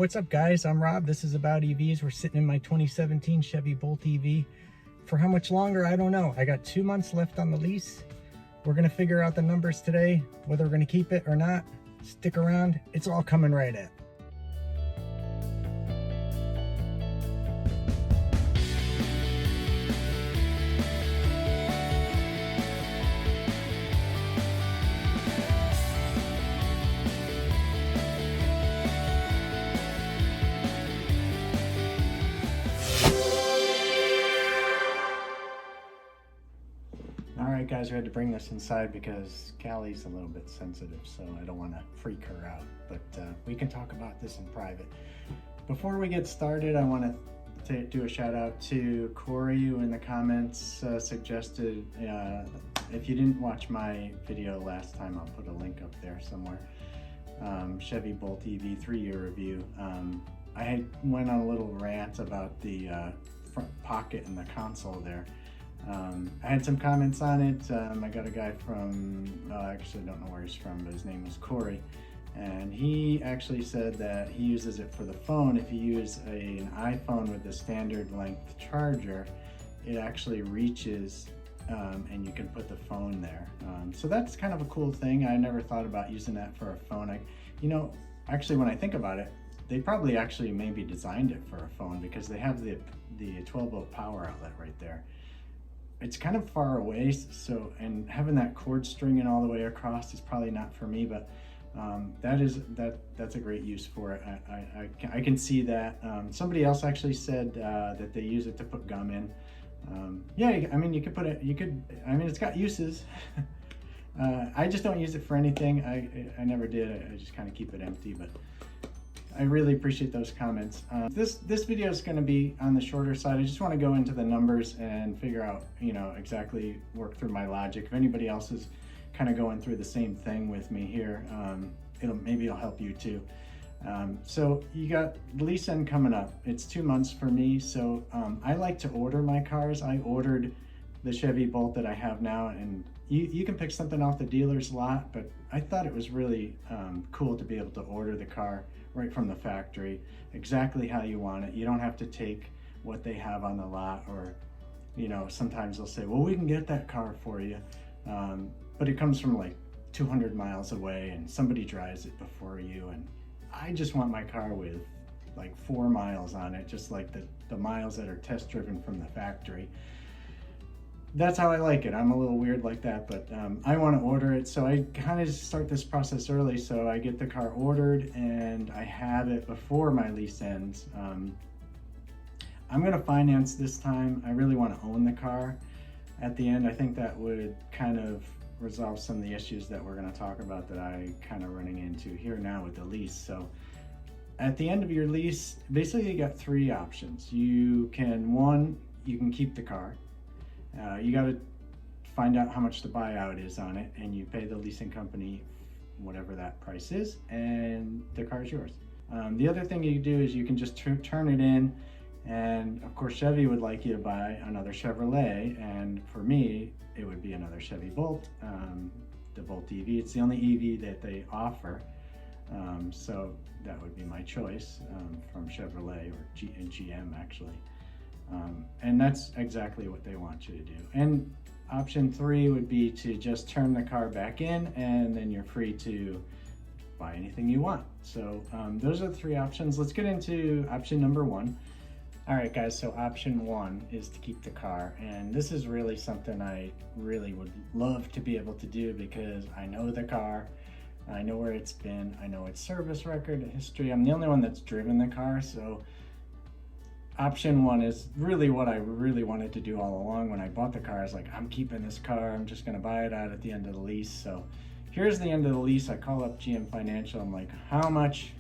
What's up, guys? I'm Rob. This is About EVs. We're sitting in my 2017 Chevy Bolt EV. For how much longer, I don't know. I got 2 months left on the lease. We're going to figure out the numbers today, whether we're going to keep it or not. Stick around. It's all coming right at. Alright guys, we had to bring this inside because Callie's a little bit sensitive, so I don't want to freak her out, but we can talk about this in private. Before we get started, I want to do a shout out to Corey, who in the comments suggested, if you didn't watch my video last time, I'll put a link up there somewhere, Chevy Bolt EV 3-year review. I went on a little rant about the front pocket and the console there. I had some comments on it. I got a guy from, I actually don't know where he's from, but his name was Corey. And he actually said that he uses it for the phone. If you use an iPhone with the standard length charger, it actually reaches and you can put the phone there. So that's kind of a cool thing. I never thought about using that for a phone. Actually when I think about it, they probably actually maybe designed it for a phone because they have the 12-volt power outlet right there. It's kind of far away, so, and having that cord stringing all the way across is probably not for me, but that's a great use for it. I can see that. Somebody else actually said that they use it to put gum in. Yeah, I mean, you could put it, I mean, it's got uses. I just don't use it for anything. I never did. I just kind of keep it empty, but I really appreciate those comments. This video is going to be on the shorter side. I just want to go into the numbers and figure out, exactly work through my logic. If anybody else is kind of going through the same thing with me here, maybe it'll help you too. So you got the lease end coming up. It's 2 months for me, so I like to order my cars. I ordered the Chevy Bolt that I have now, and you can pick something off the dealer's lot, but I thought it was really cool to be able to order the car right from the factory, exactly how you want it. You don't have to take what they have on the lot, or sometimes they'll say, well, we can get that car for you, but it comes from like 200 miles away and somebody drives it before you, and I just want my car with like 4 miles on it, just like the miles that are test driven from the factory. That's how I like it. I'm a little weird like that, but I want to order it, so I kind of start this process early, so I get the car ordered and I have it before my lease ends. I'm going to finance this time. I really want to own the car at the end. I think that would kind of resolve some of the issues that we're going to talk about that I kind of running into here now with the lease. So at the end of your lease, basically you got 3 options. You can keep the car. You got to find out how much the buyout is on it, and you pay the leasing company whatever that price is, and the car is yours. The other thing you do is you can just turn it in, and of course Chevy would like you to buy another Chevrolet, and for me it would be another Chevy Bolt, the Bolt EV. It's the only EV that they offer, so that would be my choice from Chevrolet or GM actually. And that's exactly what they want you to do. And option 3 would be to just turn the car back in, and then you're free to buy anything you want. So those are the 3 options. Let's get into option number 1. All right, guys, so option 1 is to keep the car. And this is really something I really would love to be able to do because I know the car. I know where it's been. I know its service record, history. I'm the only one that's driven the car, so option 1 is really what I really wanted to do all along. When I bought the car, I was like, I'm keeping this car. I'm just going to buy it out at the end of the lease. So here's the end of the lease. I call up GM Financial. I'm like, how much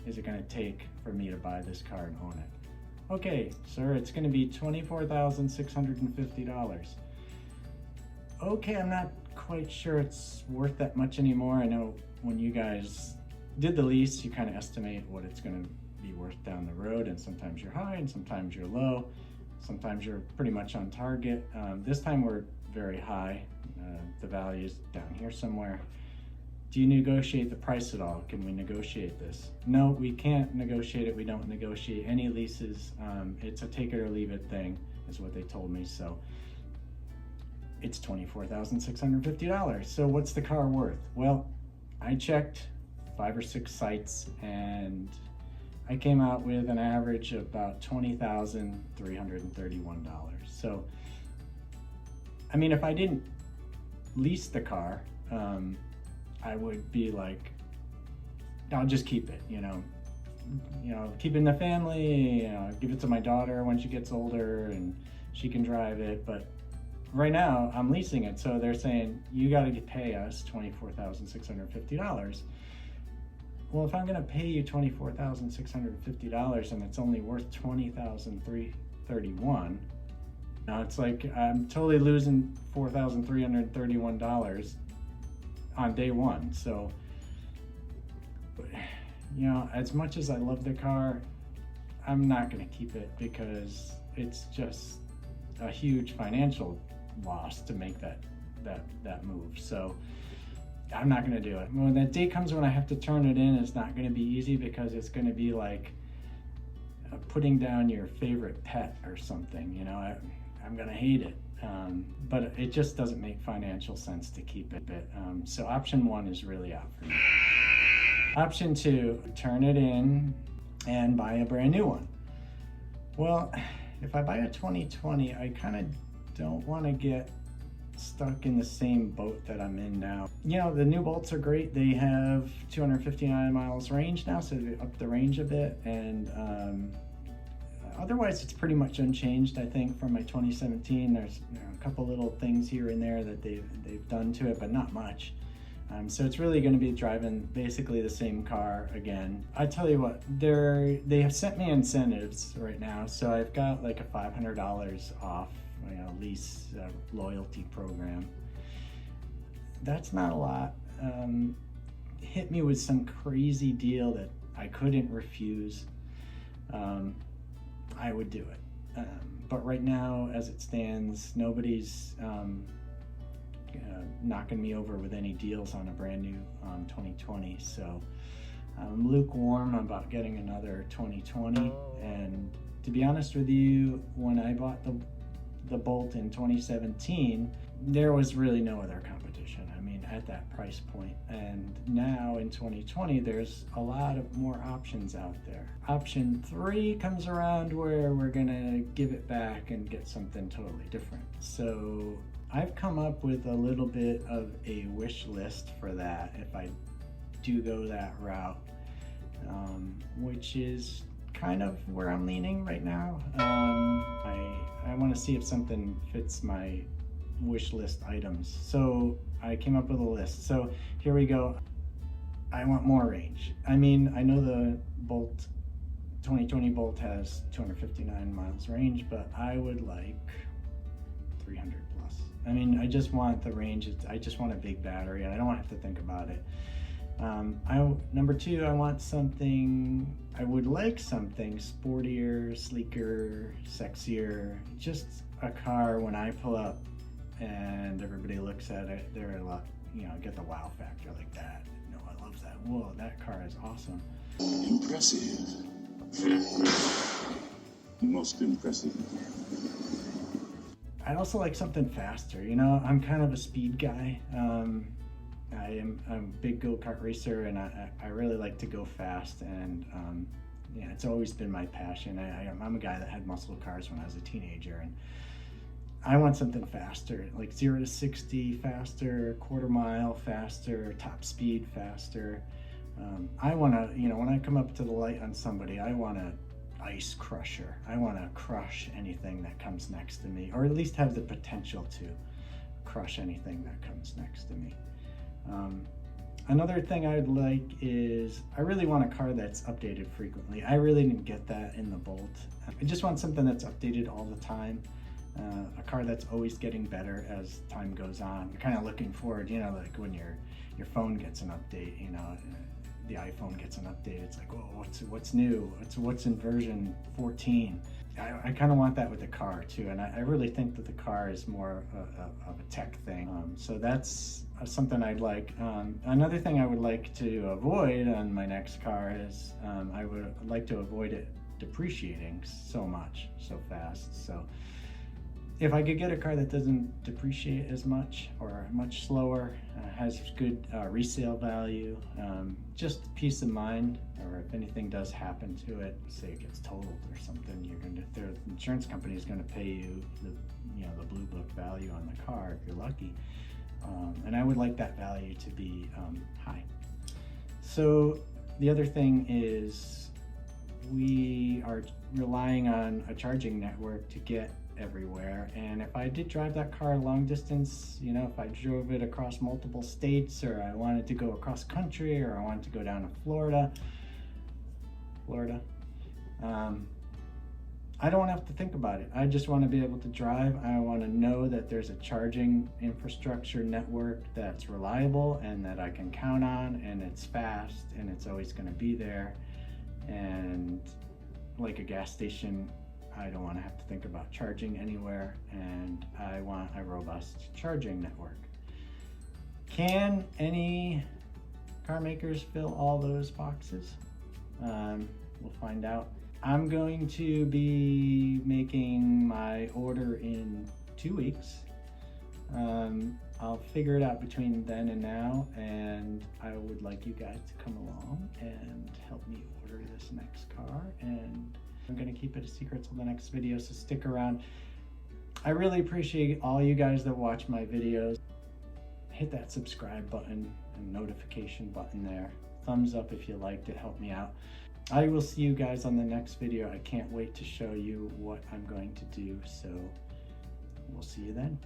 is it going to take for me to buy this car and own it? Okay, sir, it's going to be $24,650. Okay, I'm not quite sure it's worth that much anymore. I know when you guys did the lease, you kind of estimate what it's going to be worth down the road, and sometimes you're high and sometimes you're low, sometimes you're pretty much on target. This time we're very high. The value is down here somewhere. do you negotiate the price at all? Can we negotiate this? No, we can't negotiate it. We don't negotiate any leases. It's a take it or leave it thing, is what they told me. So it's $24,650. So what's the car worth? Well, I checked 5 or 6 sites and I came out with an average of about $20,331. So, I mean, if I didn't lease the car, I would be like, I'll just keep it, keep it in the family, give it to my daughter when she gets older and she can drive it. But right now I'm leasing it. So they're saying, you got to pay us $24,650. Well, if I'm going to pay you $24,650 and it's only worth $20,331, now it's like I'm totally losing $4,331 on day one. So, as much as I love the car, I'm not going to keep it because it's just a huge financial loss to make that move. So I'm not going to do it. When that day comes when I have to turn it in, it's not going to be easy because it's going to be like putting down your favorite pet or something. I'm going to hate it. But it just doesn't make financial sense to keep it. So option 1 is really out for me. Option 2, turn it in and buy a brand new one. Well, if I buy a 2020, I kind of don't want to get stuck in the same boat that I'm in now. The new Bolts are great. They have 259 miles range now, so they upped the range a bit. And otherwise, it's pretty much unchanged, I think, from my 2017. There's a couple little things here and there that they've done to it, but not much. So it's really going to be driving basically the same car again. I tell you what, they have sent me incentives right now, so I've got like a $500 off lease loyalty program. That's not a lot. Hit me with some crazy deal that I couldn't refuse. I would do it. But right now, as it stands, nobody's knocking me over with any deals on a brand new 2020. So I'm lukewarm about getting another 2020. And to be honest with you, when I bought the Bolt in 2017, there was really no other competition. I mean, at that price point. And now in 2020, there's a lot of more options out there. Option 3 comes around where we're gonna give it back and get something totally different. So I've come up with a little bit of a wish list for that if I do go that route, which is kind of where I'm leaning right now. I want to see if something fits my wish list items. So I came up with a list. So here we go. I want more range. I mean, I know the Bolt 2020 Bolt has 259 miles range, but I would like 300 plus. I mean, I just want the range. I just want a big battery and I don't want to have to think about it. Number 2, I want something, I would like something sportier, sleeker, sexier, just a car when I pull up and everybody looks at it, they're a lot, get the wow factor like that. I love that. Whoa, that car is awesome. Impressive. Most impressive. I'd also like something faster. I'm kind of a speed guy. I'm a big go-kart racer and I really like to go fast, and it's always been my passion. I'm a guy that had muscle cars when I was a teenager, and I want something faster, like 0 to 60 faster, quarter mile faster, top speed faster. I want to, when I come up to the light on somebody, I want to ice crusher. I want to crush anything that comes next to me, or at least have the potential to crush anything that comes next to me. Another thing I'd like is I really want a car that's updated frequently. I really didn't get that in the Bolt. I just want something that's updated all the time. A car that's always getting better as time goes on. You're kind of looking forward, like when your phone gets an update, the iPhone gets an update. It's like, whoa, what's new? What's in version 14? I kind of want that with the car too, and I really think that the car is more of a tech thing. So that's something I'd like. Another thing I would like to avoid on my next car is I would like to avoid it depreciating so fast. So if I could get a car that doesn't depreciate as much or much slower, has good resale value, just peace of mind, or if anything does happen to it, say it gets totaled or something, the insurance company is going to pay you the blue book value on the car if you're lucky, and I would like that value to be high. So the other thing is we are relying on a charging network to get everywhere, and if I did drive that car long distance, if I drove it across multiple states, or I wanted to go across country, or I wanted to go down to Florida, I don't want to have to think about it. I just want to be able to drive. I want to know that there's a charging infrastructure network that's reliable and that I can count on, and it's fast and it's always going to be there. And like a gas station, I don't want to have to think about charging anywhere, and I want a robust charging network. Can any car makers fill all those boxes? We'll find out. I'm going to be making my order in 2 weeks. I'll figure it out between then and now, and I would like you guys to come along and help me order this next car, and I'm going to keep it a secret till the next video, so stick around. I really appreciate all you guys that watch my videos. Hit that subscribe button and notification button there. Thumbs up if you liked it, help me out. I will see you guys on the next video. I can't wait to show you what I'm going to do, so we'll see you then.